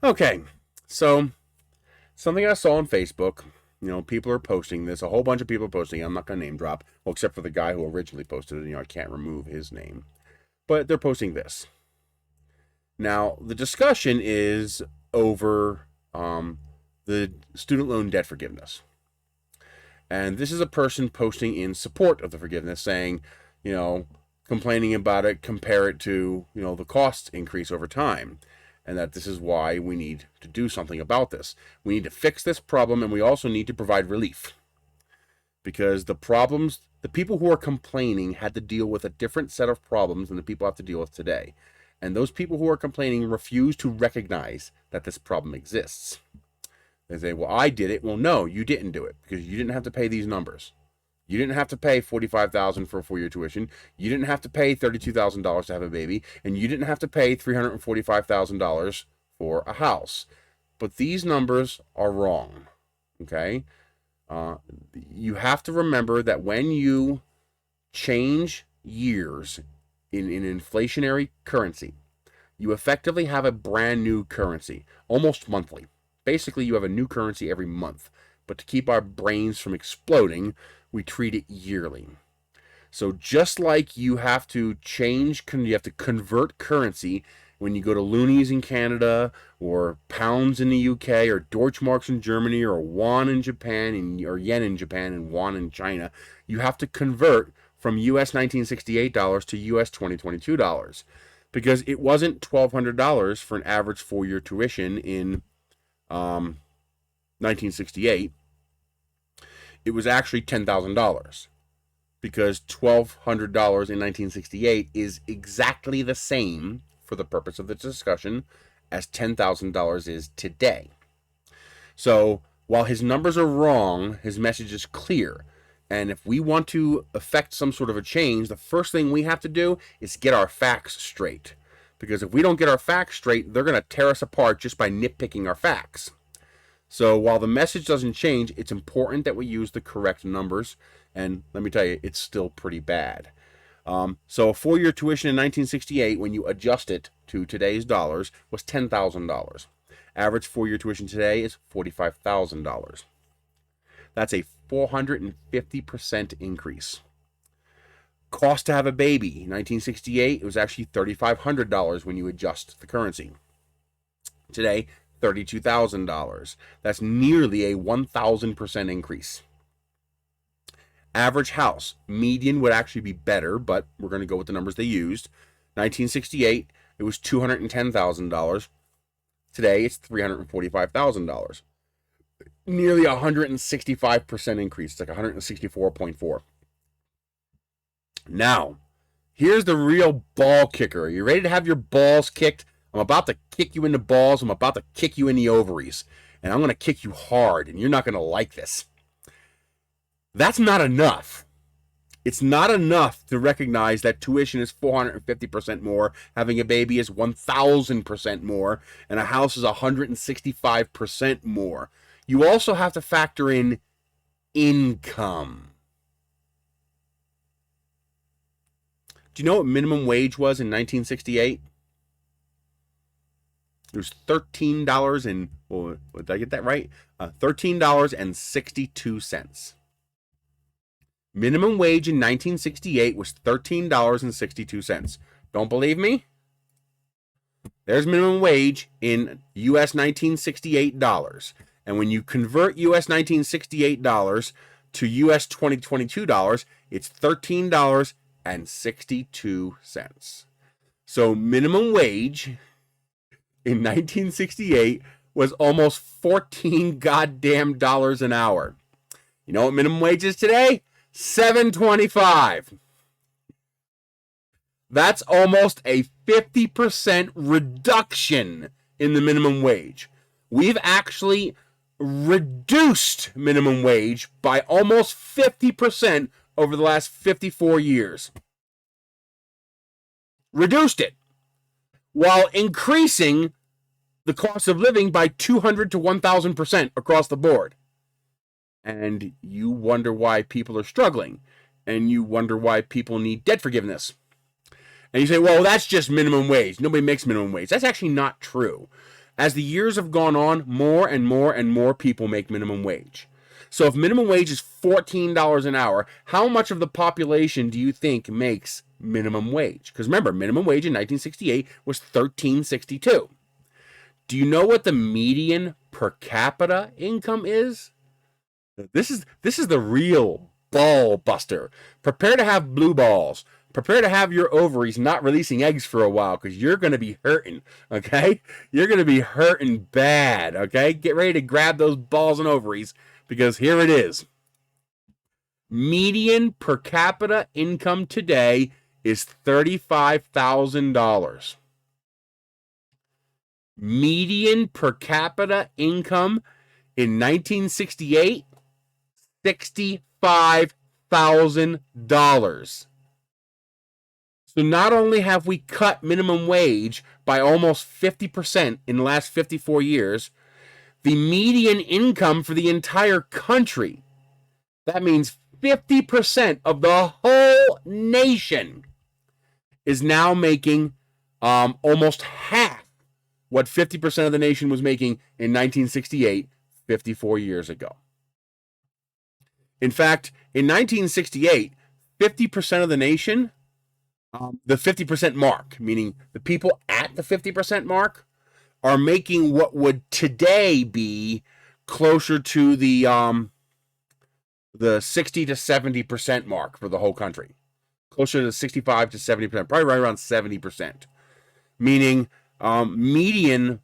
Okay, so something I saw on Facebook. People are posting this. A whole bunch of people are posting it. I'm not going to name drop. Well, except for the guy who originally posted it. I can't remove his name. But they're posting this. Now, the discussion is over the student loan debt forgiveness. And this is a person posting in support of the forgiveness, saying, you know, complaining about it, compare it to, the cost increase over time. And that this is why we need to do something about this. We need to fix this problem, and we also need to provide relief. Because the people who are complaining had to deal with a different set of problems than the people have to deal with today. And those people who are complaining refuse to recognize that this problem exists. They say, well, I did it. Well, no, you didn't do it because you didn't have to pay these numbers. You didn't have to pay $45,000 for a 4-year tuition. You didn't have to pay $32,000 to have a baby, and you didn't have to pay $345,000 for a house. But these numbers are wrong. Okay, you have to remember that when you change years in inflationary currency, you effectively have a brand new currency, almost monthly. Basically, you have a new currency every month. But to keep our brains from exploding, we treat it yearly. So just like you have to convert currency when you go to loonies in Canada, or pounds in the UK, or Deutschmarks in Germany, or won in Japan, or yen in Japan, and won in China, you have to convert from US 1968 dollars to US 2022 dollars. Because it wasn't $1,200 for an average 4-year tuition in 1968. It was actually $10,000, because $1,200 in 1968 is exactly the same, for the purpose of the discussion, as $10,000 is today. So while his numbers are wrong, his message is clear. And if we want to effect some sort of a change, the first thing we have to do is get our facts straight. Because if we don't get our facts straight, they're going to tear us apart just by nitpicking our facts. So while the message doesn't change, it's important that we use the correct numbers. And let me tell you, it's still pretty bad. So a 4-year tuition in 1968, when you adjust it to today's dollars, was $10,000. Average 4-year tuition today is $45,000. That's a 450% increase. Cost to have a baby in 1968, it was actually $3,500 when you adjust the currency. Today, $32,000. That's nearly a 1,000% increase. Average house, median would actually be better, but we're going to go with the numbers they used. 1968, it was $210,000. Today, it's $345,000. Nearly 165% increase. It's like 164.4. Now, here's the real ball kicker. Are you ready to have your balls kicked? I'm about to kick you in the balls. I'm about to kick you in the ovaries. And I'm going to kick you hard, and you're not going to like this. That's not enough. It's not enough to recognize that tuition is 450% more, having a baby is 1,000% more, and a house is 165% more. You also have to factor in income. Do you know what minimum wage was in 1968? It was $13 and, well, did I get that right? $13.62. Minimum wage in 1968 was $13.62. Don't believe me? There's minimum wage in US 1968 dollars. And when you convert US 1968 dollars to US 2022 dollars, it's $13.62. So minimum wage in 1968 was almost 14 goddamn dollars an hour. You know what minimum wage is today? $7.25. That's almost a 50% reduction in the minimum wage. We've actually reduced minimum wage by almost 50% over the last 54 years. Reduced it, while increasing the cost of living by 200 to 1,000% across the board. And you wonder why people are struggling, and you wonder why people need debt forgiveness. And you say, well, that's just minimum wage. Nobody makes minimum wage. That's actually not true. As the years have gone on, more and more and more people make minimum wage. So if minimum wage is $14 an hour, how much of the population do you think makes minimum wage? Because remember, minimum wage in 1968 was $13.62. Do you know what the median per capita income is? This is the real ball buster. Prepare to have blue balls. Prepare to have your ovaries not releasing eggs for a while because you're going to be hurting, okay? You're going to be hurting bad, okay? Get ready to grab those balls and ovaries because here it is. Median per capita income today is $35,000. Median per capita income in 1968, $65,000. So not only have we cut minimum wage by almost 50% in the last 54 years, the median income for the entire country, that means 50% of the whole nation, is now making almost half what 50% of the nation was making in 1968, 54 years ago. In fact, in 1968, 50% of the nation, the 50% mark, meaning the people at the 50% mark, are making what would today be closer to the 60 to 70% mark for the whole country. Closer to 65 to 70%, probably right around 70%. Meaning median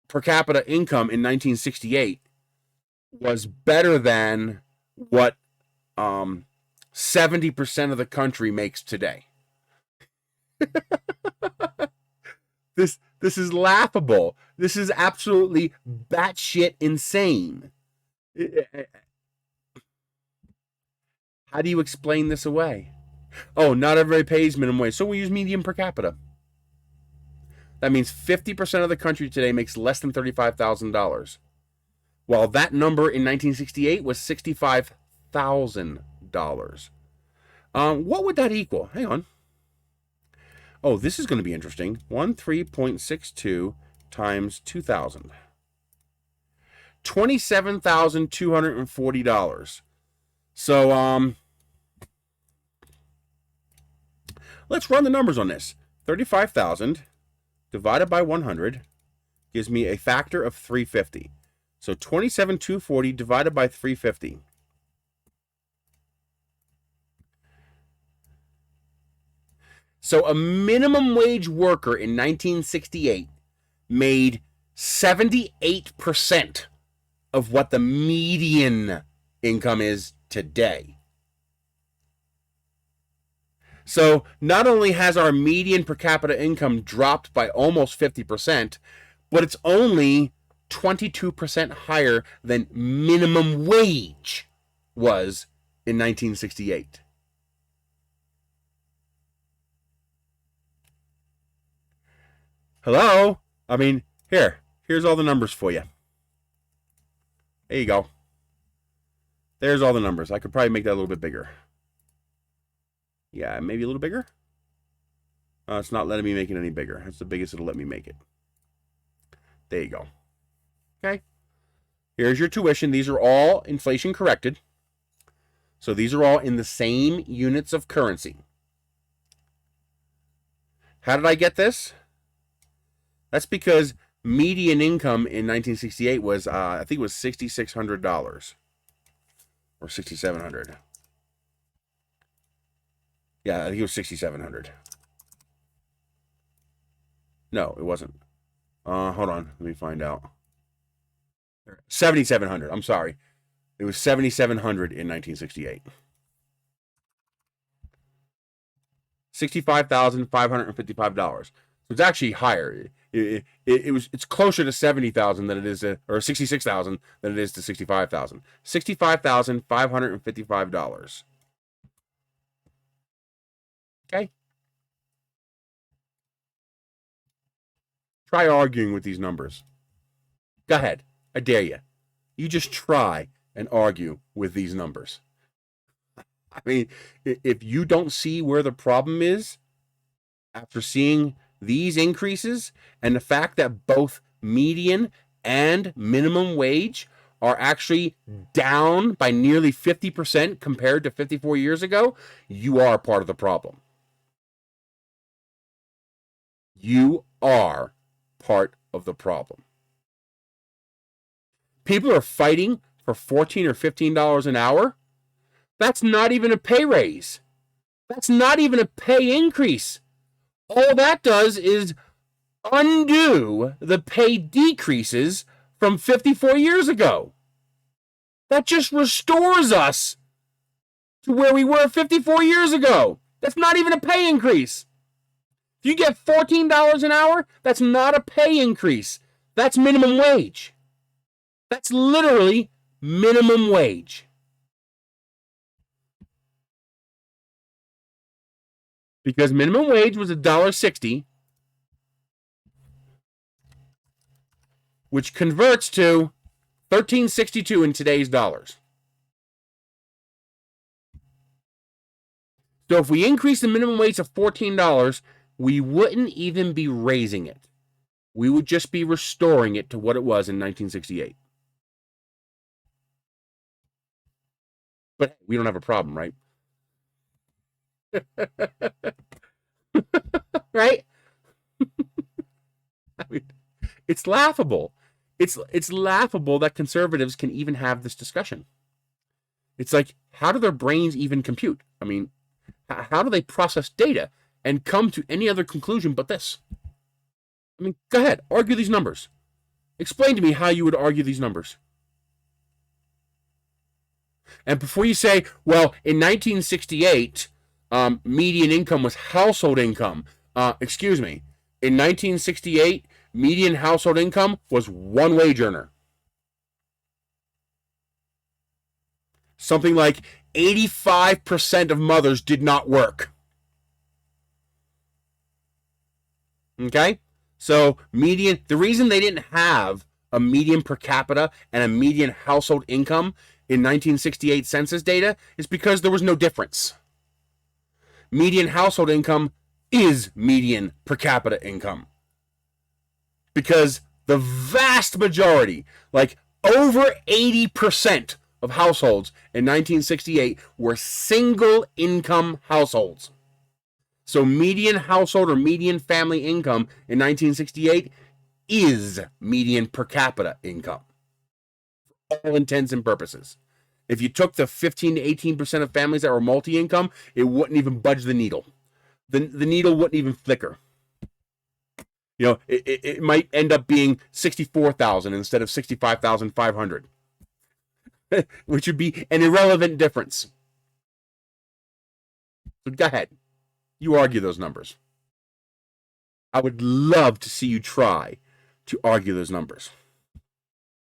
per capita income in 1968 was better than what 70% of the country makes today. This is laughable. This is absolutely batshit insane. How do you explain this away? Oh, not everybody pays minimum wage, so we use median per capita. That means 50% of the country today makes less than $35,000. While that number in 1968 was $65,000. What would that equal? Hang on. Oh, this is going to be interesting. 13.62 times 2,000. $27,240. So, let's run the numbers on this. 35,000 divided by 100 gives me a factor of 350. So 27,240 divided by 350. So a minimum wage worker in 1968 made 78% of what the median income is today. So not only has our median per capita income dropped by almost 50%, but it's only 22% higher than minimum wage was in 1968. Hello? I mean, here's all the numbers for you. There you go. There's all the numbers. I could probably make that a little bit bigger. Yeah, maybe a little bigger. It's not letting me make it any bigger. That's the biggest it'll let me make it. There you go. Okay. Here's your tuition. These are all inflation corrected. So these are all in the same units of currency. How did I get this? That's because median income in 1968 was, I think it was $6,600 or $6,700. Yeah, I think it was $6,700. No, it wasn't. Hold on, let me find out. $7,700. I'm sorry, it was $7,700 in 1968. $65,555. So it's actually higher. It's closer to 70,000 than it is to, or 66,000 than it is to 65,000. $65,555. Okay. Try arguing with these numbers. Go ahead. I dare you. You just try and argue with these numbers. I mean, if you don't see where the problem is after seeing these increases and the fact that both median and minimum wage are actually down by nearly 50% compared to 54 years ago, you are part of the problem. You are part of the problem. People are fighting for $14 or $15 an hour. That's not even a pay raise. That's not even a pay increase. All that does is undo the pay decreases from 54 years ago. That just restores us to where we were 54 years ago. That's not even a pay increase. If you get $14 an hour, that's not a pay increase. That's minimum wage. That's literally minimum wage. Because minimum wage was $1.60, which converts to $13.62 in today's dollars. So if we increase the minimum wage to $14, we wouldn't even be raising it. We would just be restoring it to what it was in 1968. But we don't have a problem, right? Right? I mean, it's laughable. It's laughable that conservatives can even have this discussion. It's like, how do their brains even compute? I mean, how do they process data and come to any other conclusion but this? I mean, go ahead, argue these numbers. Explain to me how you would argue these numbers. And before you say, well, in 1968, median income was household income. Excuse me. In 1968, median household income was one wage earner. Something like 85% of mothers did not work. Okay? So median, the reason they didn't have a median per capita and a median household income in 1968 census data is because there was no difference. Median household income is median per capita income. Because the vast majority, like over 80% of households in 1968 were single income households. So median household or median family income in 1968 is median per capita income. For all intents and purposes. If you took the 15 to 18% of families that were multi-income, it wouldn't even budge the needle. The needle wouldn't even flicker. You know, it might end up being 64,000 instead of 65,500, which would be an irrelevant difference. So go ahead. You argue those numbers. I would love to see you try to argue those numbers.